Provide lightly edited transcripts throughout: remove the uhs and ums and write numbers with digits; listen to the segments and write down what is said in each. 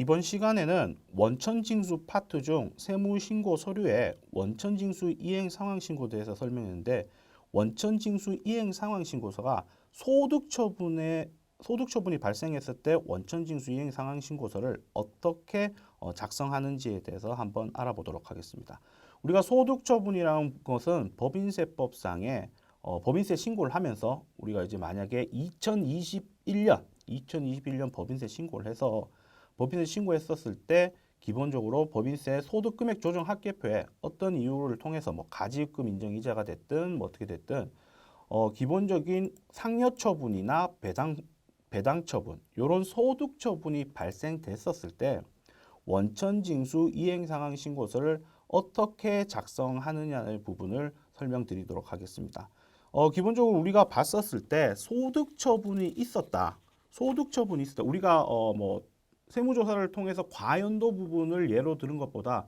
이번 시간에는 원천징수 파트 중 세무신고 서류의 원천징수 이행상황신고에 대해서 설명했는데 원천징수 이행상황신고서가 소득처분이 발생했을 때 원천징수 이행상황신고서를 어떻게 작성하는지에 대해서 한번 알아보도록 하겠습니다. 우리가 소득처분이라는 것은 법인세법상의 법인세 신고를 하면서 우리가 이제 만약에 2021년 법인세 신고를 해서 법인세 신고했었을 때 기본적으로 법인세 소득금액 조정 합계표에 어떤 이유를 통해서 뭐 가지입금 인정 이자가 됐든 뭐 어떻게 됐든 기본적인 상여 처분이나 배당 처분 이런 소득 처분이 발생됐었을 때 원천징수 이행상황 신고서를 어떻게 작성하느냐의 부분을 설명드리도록 하겠습니다. 기본적으로 우리가 봤었을 때 소득 처분이 있었다. 우리가 뭐 세무조사를 통해서 과연도 부분을 예로 들은 것보다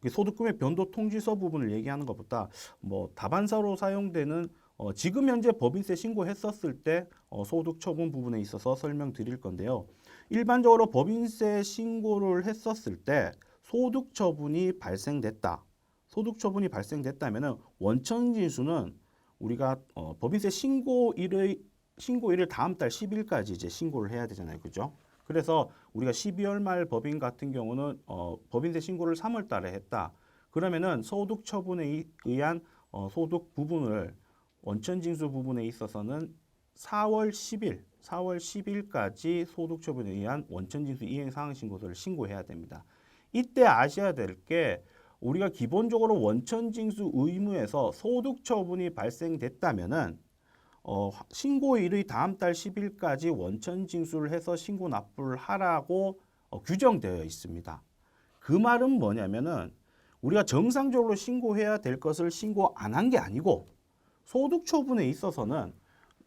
소득금액 변도 통지서 부분을 얘기하는 것보다 뭐 다반사로 사용되는 지금 현재 법인세 신고했었을 때 소득 처분 부분에 있어서 설명드릴 건데요. 일반적으로 법인세 신고를 했었을 때 소득 처분이 발생됐다. 소득 처분이 발생됐다면은 원천징수는 우리가 법인세 신고일을 다음 달 10일까지 이제 신고를 해야 되잖아요. 그죠? 그래서 우리가 12월 말 법인 같은 경우는 법인세 신고를 3월 달에 했다. 그러면은 소득 처분에 의한 소득 부분을 원천징수 부분에 있어서는 4월 10일까지 소득 처분에 의한 원천징수 이행 상황 신고서를 신고해야 됩니다. 이때 아셔야 될 게 우리가 기본적으로 원천징수 의무에서 소득 처분이 발생됐다면은 신고일의 다음 달 10일까지 원천징수를 해서 신고 납부를 하라고 규정되어 있습니다. 그 말은 뭐냐면은 우리가 정상적으로 신고해야 될 것을 신고 안 한 게 아니고 소득 처분에 있어서는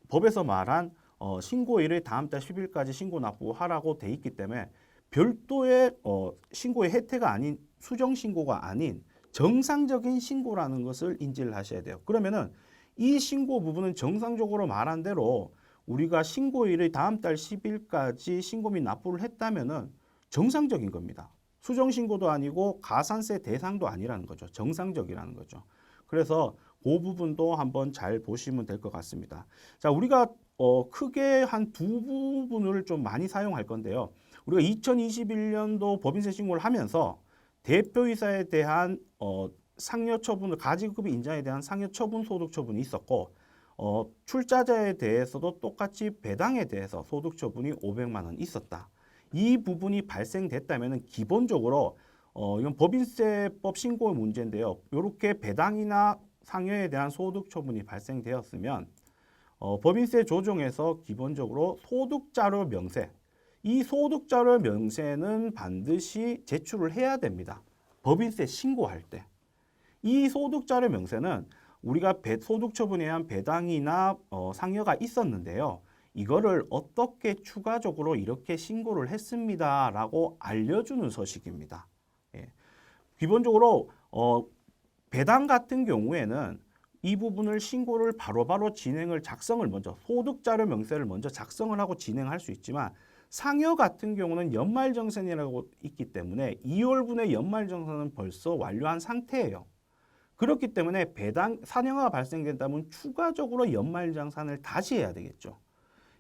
법에서 말한 신고일의 다음 달 10일까지 신고 납부하라고 돼 있기 때문에 별도의 신고의 혜택가 아닌 수정 신고가 아닌 정상적인 신고라는 것을 인지를 하셔야 돼요. 그러면은 이 신고 부분은 정상적으로 말한 대로 우리가 신고일의 다음 달 10일까지 신고 및 납부를 했다면은 정상적인 겁니다. 수정 신고도 아니고 가산세 대상도 아니라는 거죠. 정상적이라는 거죠. 그래서 그 부분도 한번 잘 보시면 될 것 같습니다. 자, 우리가 크게 한 두 부분을 좀 많이 사용할 건데요. 우리가 2021년도 법인세 신고를 하면서 대표이사에 대한 상여 처분을 가지급 인자에 대한 상여 처분 소득 처분이 있었고 출자자에 대해서도 똑같이 배당에 대해서 소득 처분이 500만 원 있었다. 이 부분이 발생됐다면 기본적으로 이건 법인세법 신고의 문제인데요. 이렇게 배당이나 상여에 대한 소득 처분이 발생되었으면 법인세 조정에서 기본적으로 소득자료 명세, 이 소득자료 명세는 반드시 제출을 해야 됩니다. 법인세 신고할 때. 이 소득자료 명세는 우리가 소득 처분에 의한 배당이나 상여가 있었는데요. 이거를 어떻게 추가적으로 이렇게 신고를 했습니다라고 알려주는 서식입니다. 예. 기본적으로 배당 같은 경우에는 이 부분을 신고를 바로바로 작성을 먼저 소득자료 명세를 먼저 작성을 하고 진행할 수 있지만 상여 같은 경우는 연말정산이라고 있기 때문에 2월분의 연말정산은 벌써 완료한 상태예요. 그렇기 때문에 상여가 발생된다면 추가적으로 연말정산을 다시 해야 되겠죠.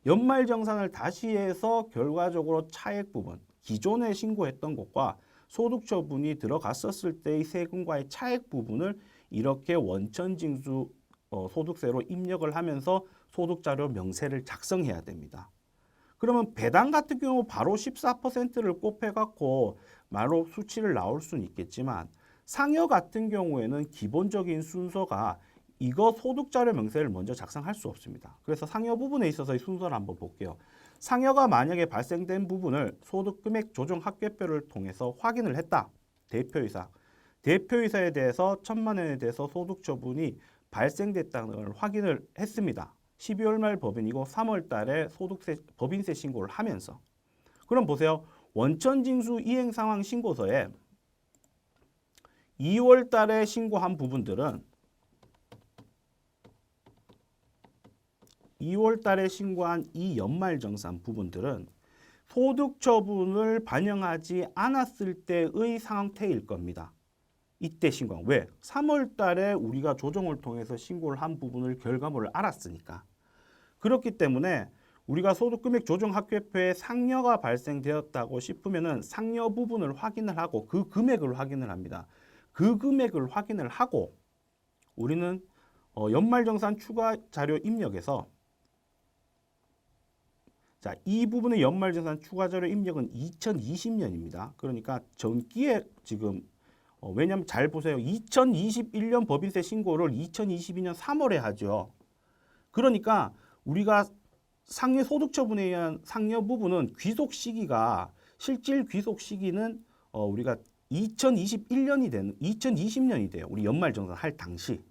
연말정산을 다시 해서 결과적으로 차액 부분, 기존에 신고했던 것과 소득처분이 들어갔었을 때의 세금과의 차액 부분을 이렇게 원천징수 소득세로 입력을 하면서 소득자료 명세를 작성해야 됩니다. 그러면 배당 같은 경우 바로 14%를 곱해갖고 바로 수치를 나올 수는 있겠지만 상여 같은 경우에는 기본적인 순서가 이거 소득자료 명세를 먼저 작성할 수 없습니다. 그래서 상여 부분에 있어서의 순서를 한번 볼게요. 상여가 만약에 발생된 부분을 소득금액 조정 합계표를 통해서 확인을 했다. 대표이사에 대해서 1,000만 원에 대해서 소득 처분이 발생됐다는 걸 확인을 했습니다. 12월 말 법인이고 3월 달에 법인세 신고를 하면서. 그럼 보세요. 원천징수 이행상황 신고서에 2월 달에 신고한 부분들은 2월 달에 신고한 이 연말정산 부분들은 소득 처분을 반영하지 않았을 때의 상태일 겁니다. 이때 신고한. 왜? 3월 달에 우리가 조정을 통해서 신고를 한 부분을 결과물을 알았으니까. 그렇기 때문에 우리가 소득금액 조정합계표에 상여가 발생되었다고 싶으면은 상여 부분을 확인을 하고 그 금액을 확인을 합니다. 그 금액을 확인을 하고 우리는 연말정산 추가 자료 입력에서 자, 이 부분의 연말정산 추가 자료 입력은 2020년입니다. 그러니까 전기에 지금 왜냐하면 잘 보세요. 2021년 법인세 신고를 2022년 3월에 하죠. 그러니까 우리가 상여 소득처분에 의한 상여 부분은 귀속 시기가 실질 귀속 시기는 우리가 2020년이 돼요. 우리 연말정산 할 당시.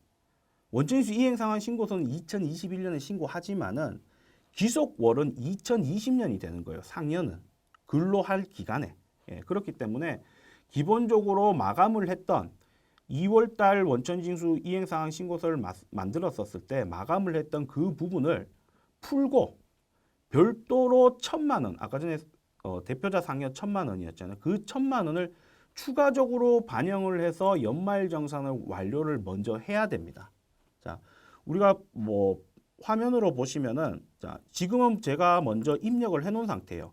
원천징수 이행상환 신고서는 2021년에 신고하지만은 귀속월은 2020년이 되는 거예요. 상여는 근로할 기간에. 예, 그렇기 때문에 기본적으로 마감을 했던 2월 달 원천징수 이행상환 신고서를 만들었었을 때 마감을 했던 그 부분을 풀고 별도로 1,000만 원, 아까 전에 대표자 상여 1,000만 원이었잖아요. 그 1,000만 원을 추가적으로 반영을 해서 연말정산을 완료를 먼저 해야 됩니다. 자, 우리가 화면으로 보시면은 자, 지금은 제가 먼저 입력을 해놓은 상태예요.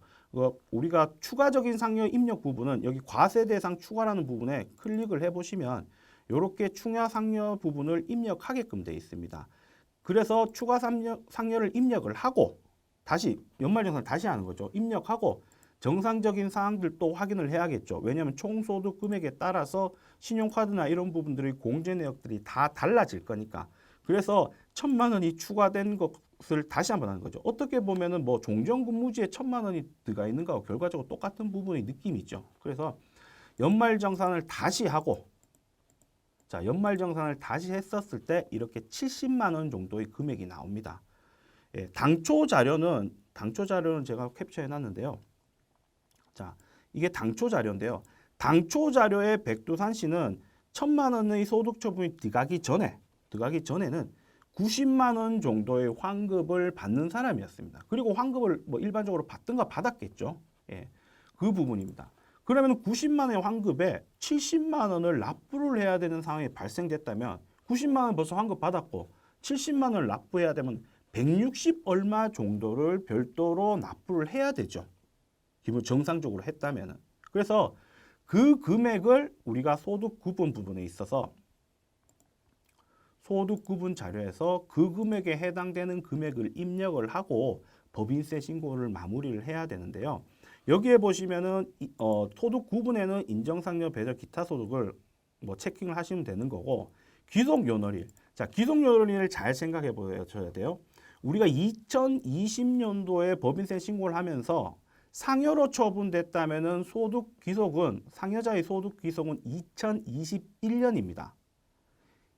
우리가 추가적인 상여 입력 부분은 여기 과세 대상 추가라는 부분에 클릭을 해보시면 이렇게 추가 상여 부분을 입력하게끔 되어 있습니다. 그래서 추가 상여를 입력을 하고 다시 연말정산 다시 하는 거죠. 입력하고 정상적인 사항들도 확인을 해야겠죠. 왜냐하면 총소득 금액에 따라서 신용카드나 이런 부분들의 공제 내역들이 다 달라질 거니까. 그래서 1,000만 원이 추가된 것을 다시 한번 하는 거죠. 어떻게 보면은 종전근무지에 1,000만 원이 들어가 있는 거하고 결과적으로 똑같은 부분의 느낌이 있죠. 그래서 연말정산을 다시 하고 자, 연말정산을 다시 했었을 때 이렇게 70만 원 정도의 금액이 나옵니다. 예, 당초 자료는 제가 캡처해 놨는데요. 자, 이게 당초 자료인데요. 당초 자료의 백두산 씨는 1,000만 원의 소득 처분이 들어가기 전에는 90만 원 정도의 환급을 받는 사람이었습니다. 그리고 환급을 일반적으로 받든가 받았겠죠. 예, 그 부분입니다. 그러면 90만 원의 환급에 70만 원을 납부를 해야 되는 상황이 발생됐다면 90만 원 벌써 환급 받았고 70만 원을 납부해야 되면 160 얼마 정도를 별도로 납부를 해야 되죠. 기본 정상적으로 했다면은. 그래서 그 금액을 우리가 소득 구분 부분에 있어서 소득 구분 자료에서 그 금액에 해당되는 금액을 입력을 하고 법인세 신고를 마무리를 해야 되는데요. 여기에 보시면은 소득 구분에는 인정상여 배절 기타 소득을 체킹을 하시면 되는 거고 귀속요널일. 자, 귀속요널일을 잘 생각해 보셔야 돼요. 우리가 2020년도에 법인세 신고를 하면서 상여로 처분됐다면은 소득 귀속은 상여자의 소득 귀속은 2021년입니다.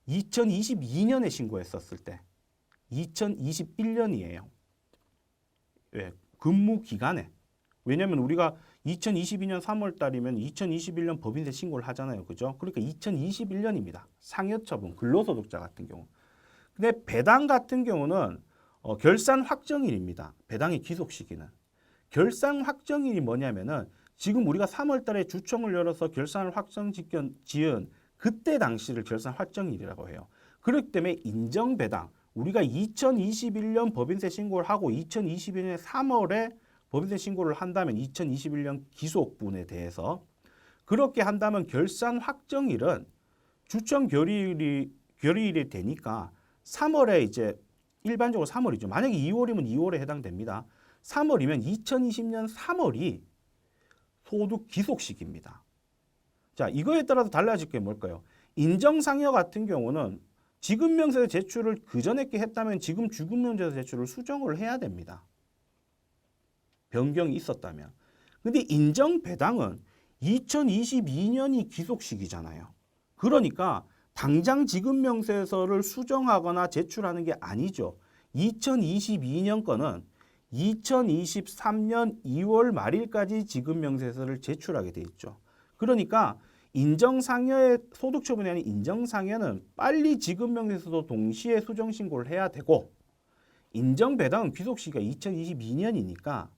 2022년에 신고했었을 때 2021년이에요. 왜? 근무 기간에. 왜냐하면 우리가 2022년 3월 달이면 2021년 법인세 신고를 하잖아요. 그죠? 그러니까 2021년입니다. 상여처분, 근로소득자 같은 경우. 근데 배당 같은 경우는 결산 확정일입니다. 배당의 귀속 시기는. 결산 확정일이 뭐냐면은 지금 우리가 3월 달에 주총을 열어서 결산을 지은 그때 당시를 결산 확정일이라고 해요. 그렇기 때문에 인정 배당, 우리가 2021년 법인세 신고를 하고 2022년 3월에 법인세 신고를 한다면 2021년 기속분에 대해서 그렇게 한다면 결산 확정일은 주총 결의일이 되니까 3월에 이제 일반적으로 3월이죠. 만약에 2월이면 2월에 해당됩니다. 3월이면 2020년 3월이 소득 기속 시기입니다. 자, 이거에 따라서 달라질 게 뭘까요? 인정상여 같은 경우는 지급명세서 제출을 그전에 했다면 지금 주급명세서 제출을 수정을 해야 됩니다. 변경이 있었다면. 근데 인정배당은 2022년이 기속 시기잖아요. 그러니까 당장 지급명세서를 수정하거나 제출하는 게 아니죠. 2022년 거는 2023년 2월 말일까지 지급명세서를 제출하게 돼 있죠. 그러니까 인정상여의 소득처분이 아닌 인정상여는 빨리 지급명세서도 동시에 수정신고를 해야 되고 인정배당은 귀속시기가 2022년이니까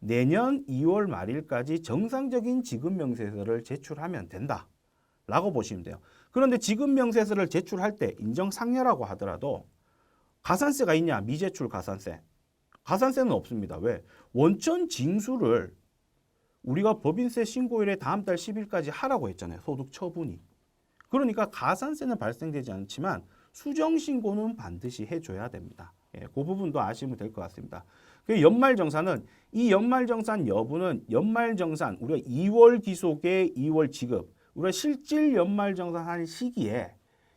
내년 2월 말일까지 정상적인 지급명세서를 제출하면 된다라고 보시면 돼요. 그런데 지급명세서를 제출할 때 인정상여라고 하더라도 가산세가 있냐? 미제출 가산세. 가산세는 없습니다. 왜? 원천 징수를 우리가 법인세 신고일에 다음 달 10일까지 하라고 했잖아요. 소득 처분이. 그러니까 가산세는 발생되지 않지만 수정신고는 반드시 해줘야 됩니다. 예, 그 부분도 아시면 될 것 같습니다. 그 연말정산은 이 연말정산 여부는 연말정산 우리가 2월 기속에 2월 지급 우리가 실질 연말정산한 시기에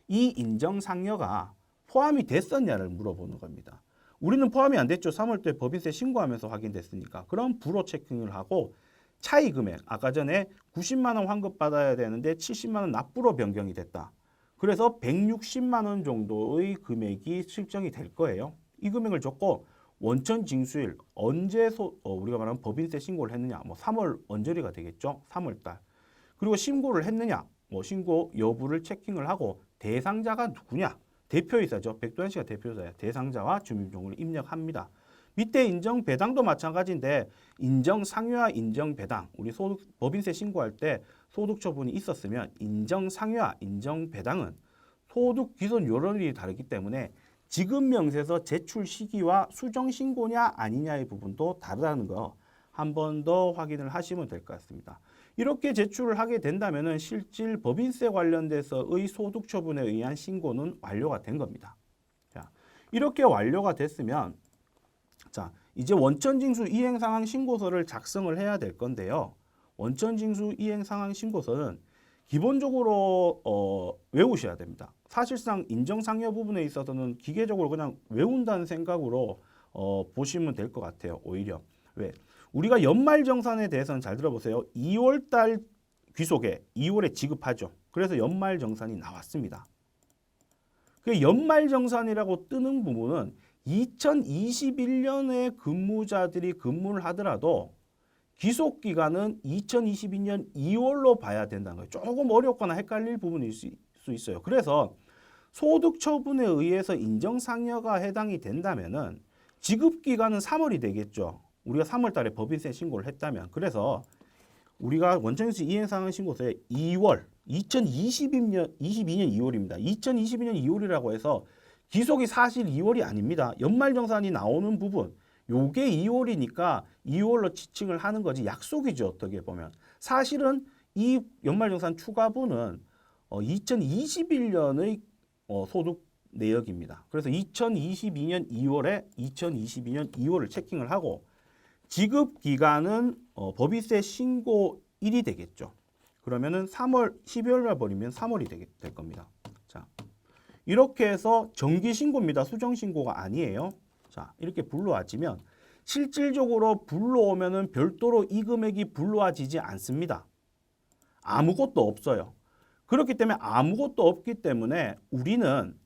이 인정상여가 포함이 됐었냐를 물어보는 겁니다. 우리는 포함이 안 됐죠. 3월때 법인세 신고하면서 확인됐으니까. 그럼 불호 체킹을 하고 차이 금액, 아까 전에 90만 원 환급받아야 되는데 70만 원 납부로 변경이 됐다. 그래서 160만 원 정도의 금액이 실정이 될 거예요. 이 금액을 줬고 원천 징수일 언제 우리가 말하는 법인세 신고를 했느냐, 뭐 3월 언저리가 되겠죠. 3월 달. 그리고 신고를 했느냐, 뭐 신고 여부를 체킹을 하고 대상자가 누구냐, 대표이사죠. 백두한 씨가 대표이사야. 대상자와 주민번호를 입력합니다. 밑에 인정 배당도 마찬가지인데 인정 상여와 인정 배당 우리 법인세 신고할 때 소득 처분이 있었으면 인정 상여와 인정 배당은 소득 기존 요건이 다르기 때문에 지급 명세서 제출 시기와 수정 신고냐 아니냐의 부분도 다르다는 거 한 번 더 확인을 하시면 될 것 같습니다. 이렇게 제출을 하게 된다면은 실질 법인세 관련돼서의 소득 처분에 의한 신고는 완료가 된 겁니다. 자, 이렇게 완료가 됐으면 자, 이제 원천징수 이행상황 신고서를 작성을 해야 될 건데요. 원천징수 이행상황 신고서는 기본적으로 외우셔야 됩니다. 사실상 인정상여 부분에 있어서는 기계적으로 그냥 외운다는 생각으로 보시면 될 것 같아요. 오히려. 왜? 우리가 연말정산에 대해서는 잘 들어보세요. 2월 달 귀속에 2월에 지급하죠. 그래서 연말정산이 나왔습니다. 그 연말정산이라고 뜨는 부분은 2021년에 근무자들이 근무를 하더라도 귀속기간은 2022년 2월로 봐야 된다는 거예요. 조금 어렵거나 헷갈릴 부분일 수 있어요. 그래서 소득처분에 의해서 인정상여가 해당이 된다면은 지급기간은 3월이 되겠죠. 우리가 3월 달에 법인세 신고를 했다면. 그래서 우리가 원천징수 이행상황 신고서에 2월, 2022년 2월입니다. 2022년 2월이라고 해서 기속이 사실 2월이 아닙니다. 연말정산이 나오는 부분, 요게 2월이니까 2월로 지칭을 하는 거지 약속이죠. 어떻게 보면. 사실은 이 연말정산 추가분은 2021년의 소득 내역입니다. 그래서 2022년 2월에 2022년 2월을 체킹을 하고 지급 기간은 법인세 신고일이 되겠죠. 그러면은 3월, 12월에 버리면 3월이 될 겁니다. 자, 이렇게 해서 정기 신고입니다. 수정 신고가 아니에요. 자, 이렇게 불러와지면 실질적으로 불러오면은 별도로 이 금액이 불러와지지 않습니다. 아무것도 없어요. 그렇기 때문에 아무것도 없기 때문에 우리는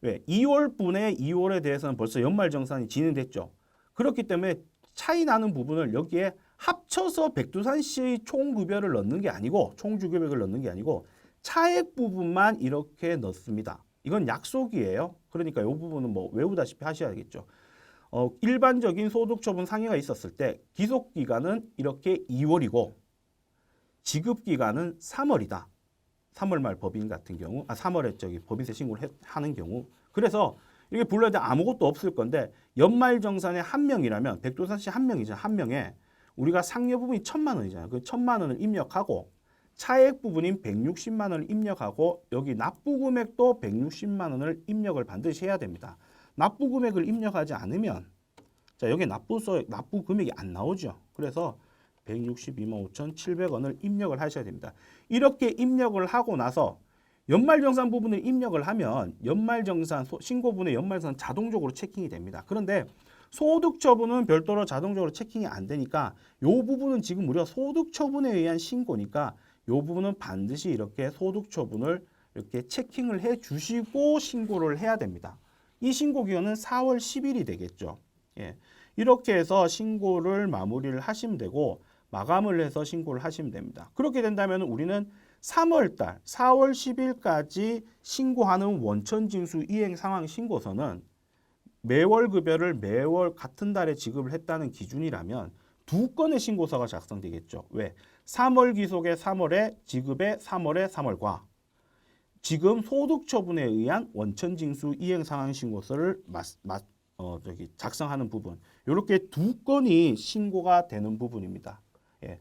왜 2월분의 2월에 대해서는 벌써 연말정산이 진행됐죠. 그렇기 때문에 차이 나는 부분을 여기에 합쳐서 백두산 씨의 총급여를 넣는 게 아니고 총주급액을 넣는 게 아니고 차액 부분만 이렇게 넣습니다. 이건 약속이에요. 그러니까 이 부분은 뭐 외우다시피 하셔야겠죠. 일반적인 소득처분 상해가 있었을 때 기속기간은 이렇게 2월이고 지급기간은 3월이다. 3월 말 법인 같은 경우, 3월에 법인세 신고를 하는 경우. 그래서 이렇게 불러야 돼 아무것도 없을 건데 연말정산에 한 명이라면 백두산 씨 한 명이죠. 한 명에 우리가 상여 부분이 1,000만 원이잖아요. 그 1,000만 원을 입력하고 차액 부분인 160만 원을 입력하고 여기 납부 금액도 160만 원을 입력을 반드시 해야 됩니다. 납부 금액을 입력하지 않으면 자 여기 납부 금액이 안 나오죠. 그래서 162만 5,700원을 입력을 하셔야 됩니다. 이렇게 입력을 하고 나서 연말정산 부분을 입력을 하면 연말정산 신고분의 연말정산 자동적으로 체킹이 됩니다. 그런데 소득처분은 별도로 자동적으로 체킹이 안 되니까 이 부분은 지금 우리가 소득처분에 의한 신고니까 이 부분은 반드시 이렇게 소득처분을 이렇게 체킹을 해 주시고 신고를 해야 됩니다. 이 신고 기간은 4월 10일이 되겠죠. 예. 이렇게 해서 신고를 마무리를 하시면 되고 마감을 해서 신고를 하시면 됩니다. 그렇게 된다면 우리는 3월달 4월 10일까지 신고하는 원천징수 이행상황 신고서는 매월 급여를 매월 같은 달에 지급을 했다는 기준이라면 두 건의 신고서가 작성되겠죠. 왜? 3월 기속의 3월에 지급의 3월의 3월과 지금 소득처분에 의한 원천징수 이행상황신고서를 작성하는 부분, 이렇게 두 건이 신고가 되는 부분입니다. 예.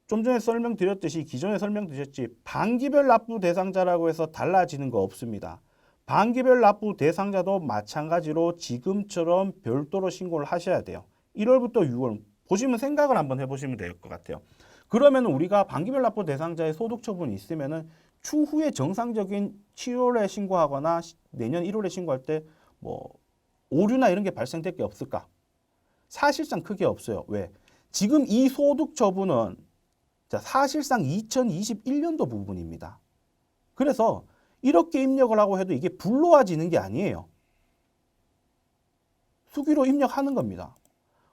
좀 전에 설명드렸듯이 기존에 설명드렸지 반기별 납부 대상자라고 해서 달라지는 거 없습니다. 반기별 납부 대상자도 마찬가지로 지금처럼 별도로 신고를 하셔야 돼요. 1월부터 6월 보시면 생각을 한번 해보시면 될 것 같아요. 그러면 우리가 반기별 납부 대상자의 소득처분이 있으면은 추후에 정상적인 7월에 신고하거나 내년 1월에 신고할 때 뭐 오류나 이런 게 발생될 게 없을까? 사실상 크게 없어요. 왜? 지금 이 소득처분은 사실상 2021년도 부분입니다. 그래서 이렇게 입력을 하고 해도 이게 불로화지는 게 아니에요. 수기로 입력하는 겁니다.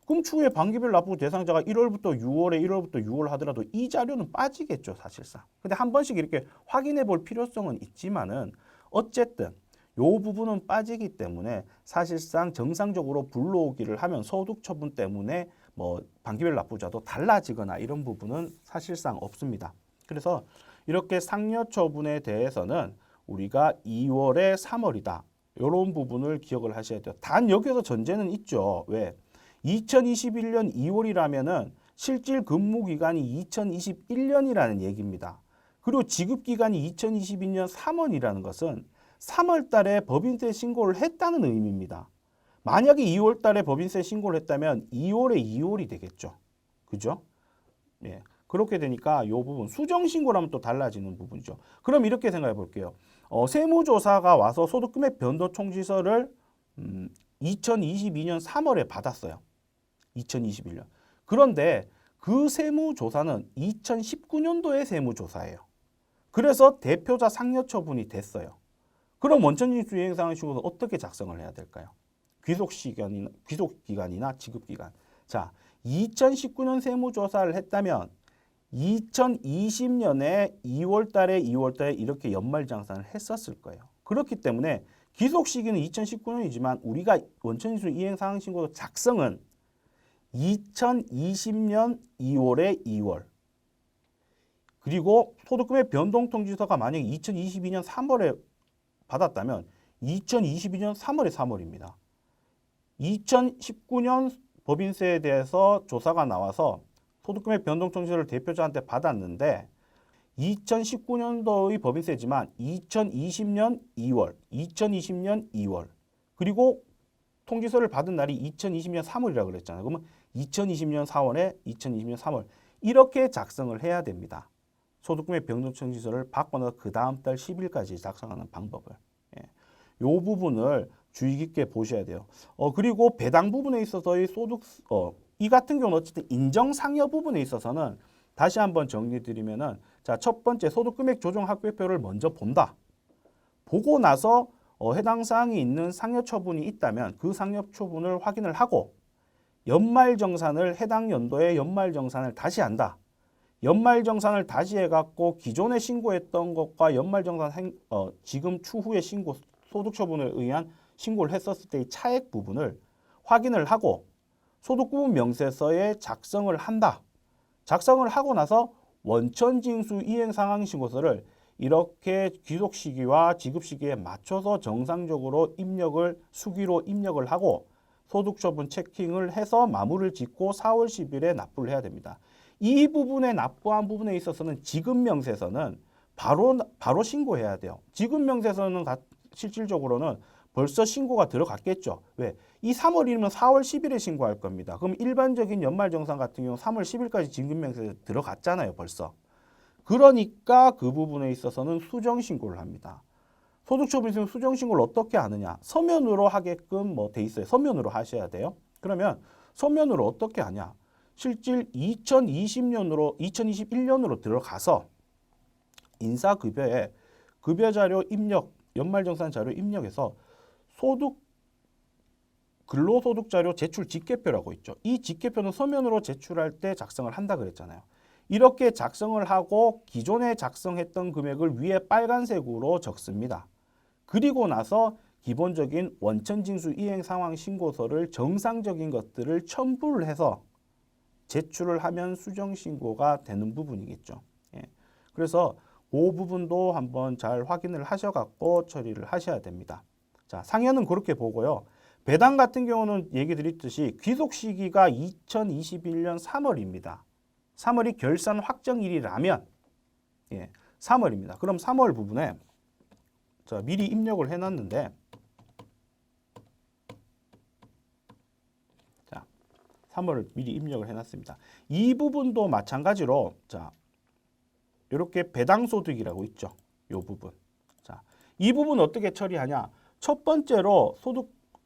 그럼 추후에 반기별 납부 대상자가 1월부터 6월 하더라도 이 자료는 빠지겠죠, 사실상. 근데 한 번씩 이렇게 확인해 볼 필요성은 있지만은 어쨌든 요 부분은 빠지기 때문에 사실상 정상적으로 불러오기를 하면 소득 처분 때문에 뭐 반기별 납부자도 달라지거나 이런 부분은 사실상 없습니다. 그래서 이렇게 상여 처분에 대해서는 우리가 2월에 3월이다. 이런 부분을 기억을 하셔야 돼요. 단 여기서 전제는 있죠. 왜? 2021년 2월이라면은 실질 근무 기간이 2021년이라는 얘기입니다. 그리고 지급 기간이 2022년 3월이라는 것은 3월 달에 법인세 신고를 했다는 의미입니다. 만약에 2월 달에 법인세 신고를 했다면 2월에 2월이 되겠죠. 그죠? 예. 그렇게 되니까 이 부분 수정 신고라면 또 달라지는 부분이죠. 그럼 이렇게 생각해 볼게요. 세무조사가 와서 소득금액 변동 통지서를 2022년 3월에 받았어요. 2021년. 그런데 그 세무조사는 2019년도의 세무조사예요. 그래서 대표자 상여 처분이 됐어요. 그럼 원천징수 이행상환신고서 어떻게 작성을 해야 될까요? 귀속기간이나 지급기간. 자, 2019년 세무조사를 했다면 2020년에 2월 달에 이렇게 연말정산을 했었을 거예요. 그렇기 때문에 귀속 시기는 2019년이지만 우리가 원천징수 이행상환신고 작성은 2020년 2월에 2월 그리고 소득금액 변동통지서가 만약에 2022년 3월에 받았다면 2022년 3월에 3월입니다. 2019년 법인세에 대해서 조사가 나와서 소득금액 변동통지서를 대표자한테 받았는데 2019년도의 법인세지만 2020년 2월 그리고 통지서를 받은 날이 2020년 3월이라고 그랬잖아요. 그러면 2020년 4월에 2020년 3월 이렇게 작성을 해야 됩니다. 소득금액 변동통지서를 받고 나서 그 다음 달 10일까지 작성하는 방법을. 이 부분을 주의 깊게 보셔야 돼요. 그리고 배당 부분에 있어서의 이 같은 경우는 어쨌든 인정상여 부분에 있어서는 다시 한번 정리드리면은 자, 첫 번째 소득금액 조정 합계표를 먼저 본다. 보고 나서 해당 사항이 있는 상여 처분이 있다면 그 상여 처분을 확인을 하고 연말정산을 해당 연도에 연말정산을 다시 한다. 연말정산을 다시 해갖고 기존에 신고했던 것과 연말정산 지금 추후에 신고 소득처분에 의한 신고를 했었을 때의 차액 부분을 확인을 하고 소득구분 명세서에 작성을 한다. 작성을 하고 나서 원천징수 이행상황신고서를 이렇게 귀속 시기와 지급 시기에 맞춰서 정상적으로 수기로 입력을 하고 소득처분 체킹을 해서 마무리를 짓고 4월 10일에 납부를 해야 됩니다. 이 부분에 납부한 부분에 있어서는 지급명세서는 바로 신고해야 돼요. 지급명세서는 실질적으로는 벌써 신고가 들어갔겠죠. 왜? 이 3월이면 4월 10일에 신고할 겁니다. 그럼 일반적인 연말정산 같은 경우 3월 10일까지 지급명세서 들어갔잖아요. 벌써. 그러니까 그 부분에 있어서는 수정신고를 합니다. 소득처분이 있으면 수정신고를 어떻게 하느냐. 서면으로 하게끔 돼 있어요. 서면으로 하셔야 돼요. 그러면 서면으로 어떻게 하냐. 실질 2021년으로 들어가서 인사급여에 급여자료 입력, 연말정산 자료 입력해서 근로소득자료 제출 직계표라고 있죠. 이 직계표는 서면으로 제출할 때 작성을 한다 그랬잖아요. 이렇게 작성을 하고 기존에 작성했던 금액을 위에 빨간색으로 적습니다. 그리고 나서 기본적인 원천징수 이행상황신고서를 정상적인 것들을 첨부를 해서 제출을 하면 수정 신고가 되는 부분이겠죠. 예. 그래서 그 부분도 한번 잘 확인을 하셔갖고 처리를 하셔야 됩니다. 자, 상여는 그렇게 보고요. 배당 같은 경우는 얘기 드렸듯이 귀속 시기가 2021년 3월입니다. 3월이 결산 확정일이라면 3월입니다. 그럼 3월 부분에 자, 미리 입력을 해놨는데 자, 3월을 미리 입력을 해놨습니다. 이 부분도 마찬가지로 자, 이렇게 배당소득이라고 있죠. 이 부분. 자, 이 부분 어떻게 처리하냐? 첫 번째로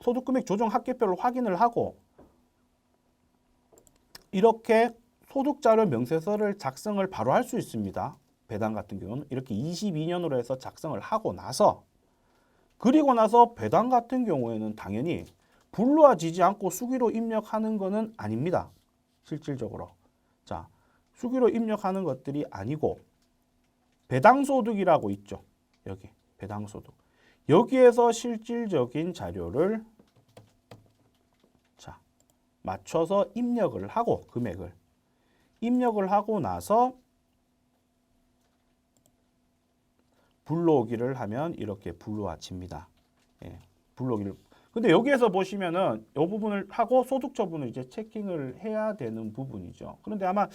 소득금액 조정 합계표를 확인을 하고 이렇게 소득자료 명세서를 작성을 바로 할 수 있습니다. 배당 같은 경우는 이렇게 22년으로 해서 작성을 하고 나서 그리고 나서 배당 같은 경우에는 당연히 불로하지지 않고 수기로 입력하는 것은 아닙니다. 실질적으로. 자, 수기로 입력하는 것들이 아니고 배당소득이라고 있죠. 여기 배당소득. 여기에서 실질적인 자료를 자, 맞춰서 입력을 하고 금액을 입력을 하고 나서 불러오기를 하면 이렇게 불러와집니다. 예, 불러오기를. 근데 여기에서 보시면은 이 부분을 하고 소득 처분을 이제 체킹을 해야 되는 부분이죠. 그런데 아마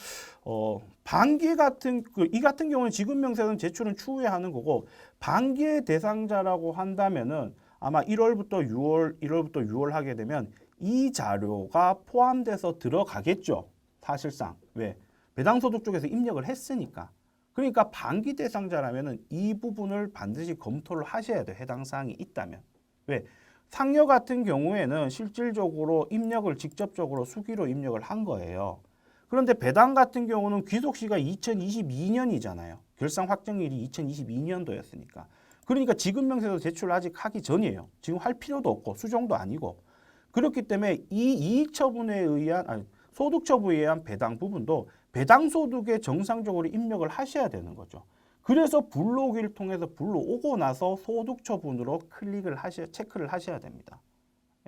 반기 같은 이 같은 경우는 지급 명세서는 제출은 추후에 하는 거고 반기의 대상자라고 한다면은 아마 1월부터 6월 하게 되면 이 자료가 포함돼서 들어가겠죠. 사실상 왜 배당소득 쪽에서 입력을 했으니까. 그러니까 반기 대상자라면은 이 부분을 반드시 검토를 하셔야 돼요. 해당 사항이 있다면. 왜? 상여 같은 경우에는 실질적으로 입력을 직접적으로 수기로 입력을 한 거예요. 그런데 배당 같은 경우는 귀속시가 2022년이잖아요. 결산 확정일이 2022년도였으니까. 그러니까 지급명세서 제출 아직 하기 전이에요. 지금 할 필요도 없고 수정도 아니고. 그렇기 때문에 이 이익처분에 의한 소득처분에 의한 배당 부분도 배당소득에 정상적으로 입력을 하셔야 되는 거죠. 그래서 불러오기를 통해서 불러오고 나서 소득처분으로 체크를 하셔야 됩니다.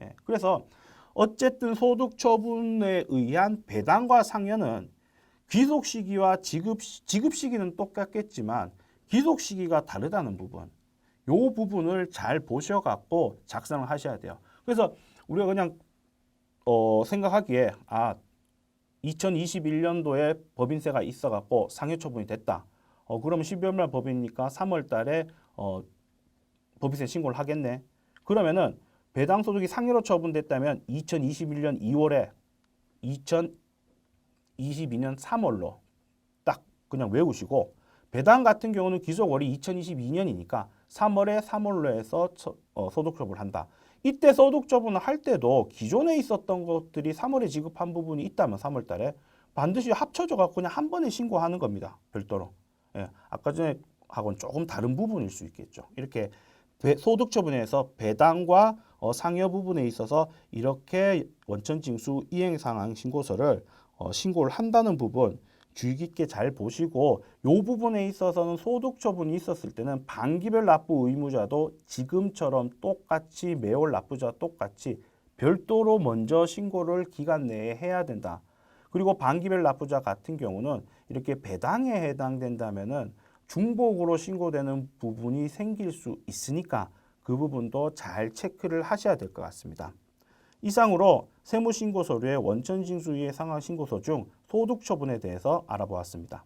예, 그래서 어쨌든 소득처분에 의한 배당과 상여는 귀속 시기와 지급 시기는 똑같겠지만 귀속 시기가 다르다는 부분, 요 부분을 잘 보셔갖고 작성을 하셔야 돼요. 그래서 우리가 그냥 생각하기에 2021년도에 법인세가 있어갖고 상여처분이 됐다. 그러면 12월 말 법인이니까 3월 달에 법인세 신고를 하겠네. 그러면은 배당소득이 상여로 처분됐다면 2021년 2월에 2022년 3월로 딱 그냥 외우시고 배당 같은 경우는 기속월이 2022년이니까 3월로 해서 소득처분을 한다. 이때 소득처분을 할 때도 기존에 있었던 것들이 3월에 지급한 부분이 있다면 3월 달에 반드시 합쳐져 갖고 그냥 한 번에 신고하는 겁니다. 별도로. 예, 아까 전에 하고는 조금 다른 부분일 수 있겠죠. 이렇게 소득처분에서 배당과 상여 부분에 있어서 이렇게 원천징수 이행상황 신고서를 신고를 한다는 부분 주의 깊게 잘 보시고 이 부분에 있어서는 소득처분이 있었을 때는 반기별 납부 의무자도 지금처럼 똑같이 매월 납부자와 똑같이 별도로 먼저 신고를 기간 내에 해야 된다. 그리고 반기별 납부자 같은 경우는 이렇게 배당에 해당된다면은 중복으로 신고되는 부분이 생길 수 있으니까 그 부분도 잘 체크를 하셔야 될 것 같습니다. 이상으로 세무신고서류의 원천징수이행 상황 신고서 중 소득처분에 대해서 알아보았습니다.